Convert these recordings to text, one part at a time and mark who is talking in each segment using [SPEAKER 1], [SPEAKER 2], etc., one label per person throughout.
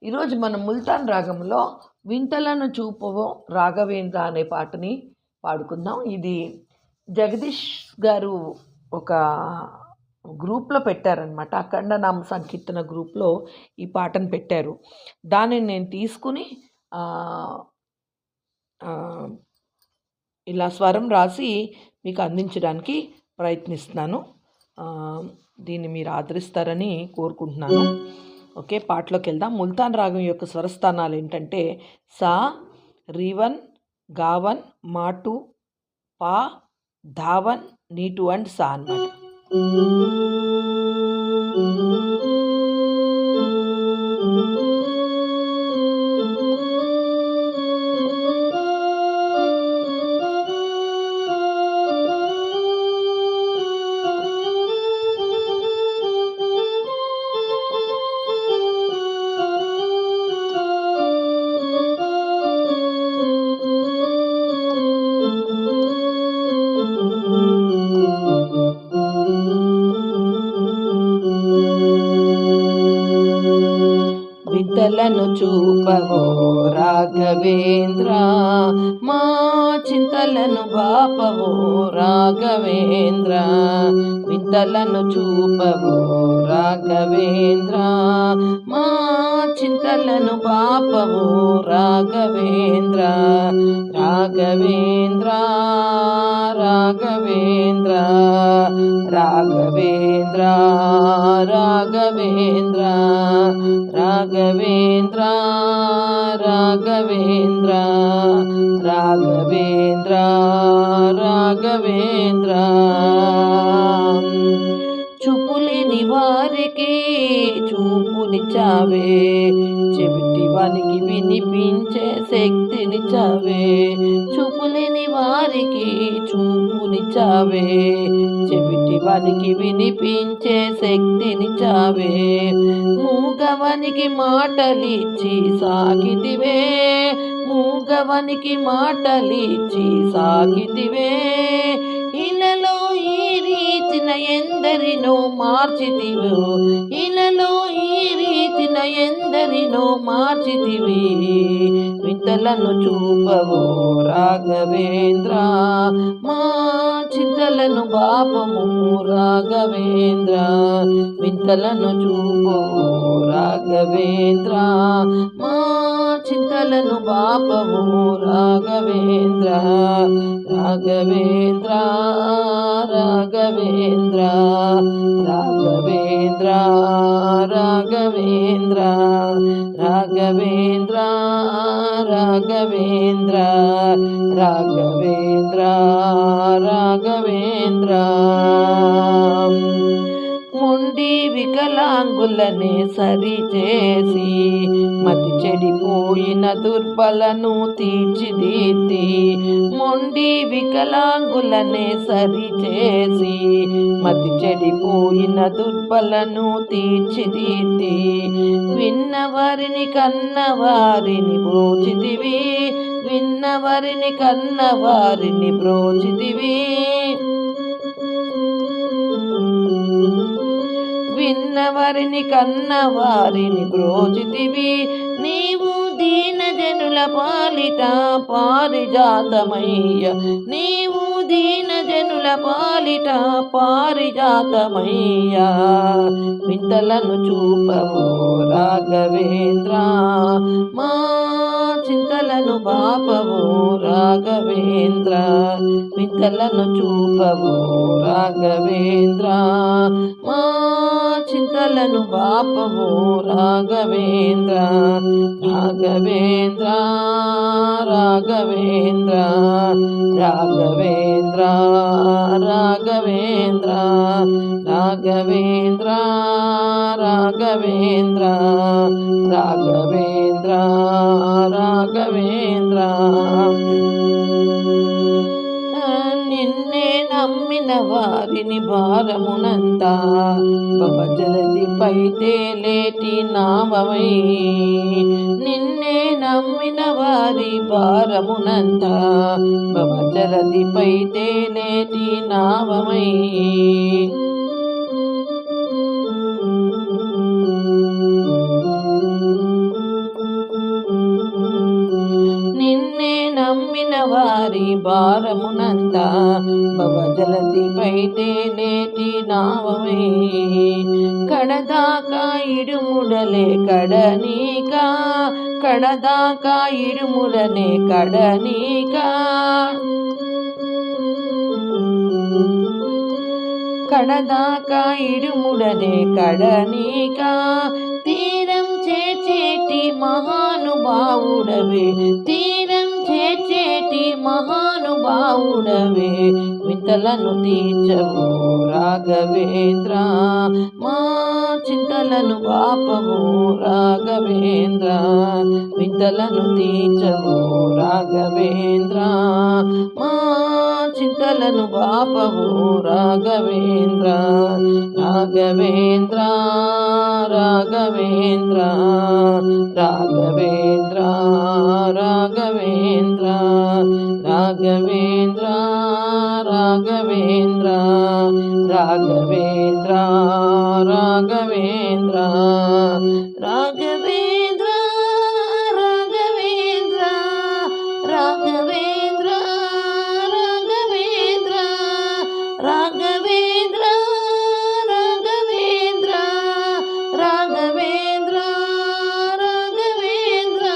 [SPEAKER 1] ఈరోజు మనం ముల్తాన్ రాగంలో వింతలను చూపవో రాఘవేంద్ర అనే పాటని పాడుకుందాం. ఇది జగదీష్ గారు ఒక గ్రూప్లో పెట్టారనమాట. అఖండనామ సంకీర్తన గ్రూప్లో ఈ పాటను పెట్టారు. దానిని నేను తీసుకుని ఇలా స్వరం రాసి మీకు అందించడానికి ప్రయత్నిస్తున్నాను. దీన్ని మీరు ఆదరిస్తారని కోరుకుంటున్నాను. ఓకే, పాటలోకి వెళ్దాం. ముల్తాన్ రాగం యొక్క స్వరస్థానాలు ఏంటంటే సా, రివన్, గావన్, మాటు, పా, ధావన్, నీటు అండ్ సా అన్నమాట. వింతలను చూపవో రాఘవేంద్ర, మా చింతలను బాపవో రాఘవేంద్ర. వింతలను చూపవో రాఘవేంద్ర, మా చింతలను బాపవో రాఘవేంద్ర. రాఘవేంద్ర రాఘవేంద్ర రాఘవేంద్ర రాఘవేంద్ర రాఘవేంద్ర రాఘవేంద్ర రాఘవేంద్ర రాఘవేంద్ర. చూపులేని వారికి చూపునిచ్చావే, చెవిటి వానికి వినిపించే శక్తినిచ్చావే. చూపులేని వారికి చూపునిచ్చావే, చెవిటి వానికి వినిపించే శక్తినిచ్చావే. మూగవానికి మాటలిచ్చి సాగితివే, మూగవానికి మాటలిచ్చి సాగితివే. ఇలలో ఈ రీతిన ఎందరినో మార్చితివో, ఇలలో ఈ రీతిన ఎందరినో మార్చితివి. వింతలను చూపవో రాఘవేంద్ర, మా చింతలను బాపము రాఘవేంద్ర. వింతలను చూపవో రాఘవేంద్ర, మా చింతలను బాపము రాఘవేంద్ర. రాఘవేంద్ర రాఘవేంద్ర రాఘవేంద్ర రాఘవేంద్ర రాఘవేంద్ర రాఘవేంద్ర రాఘవేంద్ర రాఘవేంద్ర. మొండి వికలాంగులనే సరిచేసి, మతి చెడిపోయిన దుర్బలను తీర్చిదిద్ది. మొండి వికలాంగులనే సరిచేసి, మతి చెడిపోయిన దుర్బలను తీర్చిదిద్ది. విన్నవారిని కన్నవారిని బ్రోచితివి, విన్నవారిని కన్నవారిని బ్రోచితివి. విన్నవారిని కన్నవారిని బ్రోచితివి. నీవు దీన జనుల పాలిట పారిజాతమయ్య, నీవు దీన జనుల పాలిట పారిజాతమయ్య. వింతలను చూపవో రాఘవేంద్ర, మా చింతలను బాపవో రాఘవేంద్ర. వింతలను చూపవో రాఘవేంద్ర, మా చింతలను బాపవో రాఘవేంద్ర. రాఘవేంద్ర రాఘవేంద్ర రాఘవేంద్ర రాఘవేంద్ర రాఘవేంద్ర రాఘవేంద్ర రాఘవేంద్ర రాఘవేంద్ర. నిన్నే నమ్మిన వారిని భారమునంతా భవజలదిపై తేలేటి నావమై. నిన్నే నమ్మిన వారి భారమునంతా భవజలదిపై తేలేటి నావమై. భారమునంతా భవజలతిపై తేలేటి నావవే కడదాకా ఇడుముడలే కడనీకా కడదాకా ఇడుముడనే కడనీకా కడదాకా ఇడుముడనే కడనీకా తీరం చేర్చేటి మహానుభావుడవే తీరం చేర్చేటి మహానుభావుడవే వింతలను తీర్చవు రాఘవేంద్ర మా చింతలను బాపవు రాఘవేంద్ర వింతలను తీర్చవు రాఘవేంద్ర మా చింతలను బాపవు రాఘవేంద్ర రాఘవేంద్ర రాఘవేంద్ర రాఘవేంద్ర రాఘవేంద్ర రాఘవేంద్ర రాఘవేంద్ర రాఘవేంద్ర రాఘవేంద్ర రాఘవేంద్ర రాఘవేంద్ర రాఘవేంద్ర రాఘవేంద్ర రాఘవేంద్ర రాఘవేంద్ర రాఘవేంద్ర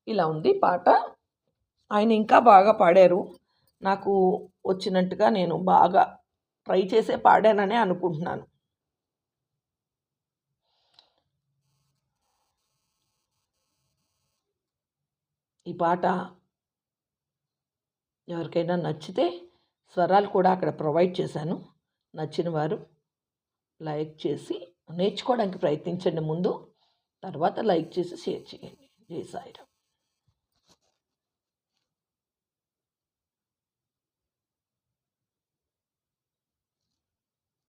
[SPEAKER 1] ఇలా ఉంది పాట. ఆయన ఇంకా బాగా పాడారు. నాకు వచ్చినట్టుగా నేను బాగా ట్రై చేసే పాడాననే అనుకుంటున్నాను. ఈ పాట ఎవరికైనా నచ్చితే స్వరాలు కూడా అక్కడ ప్రొవైడ్ చేశాను. నచ్చిన వారు లైక్ చేసి నేర్చుకోవడానికి ప్రయత్నించండి ముందు, తర్వాత లైక్ చేసి షేర్ చేయండి. జై సాయిరామ్.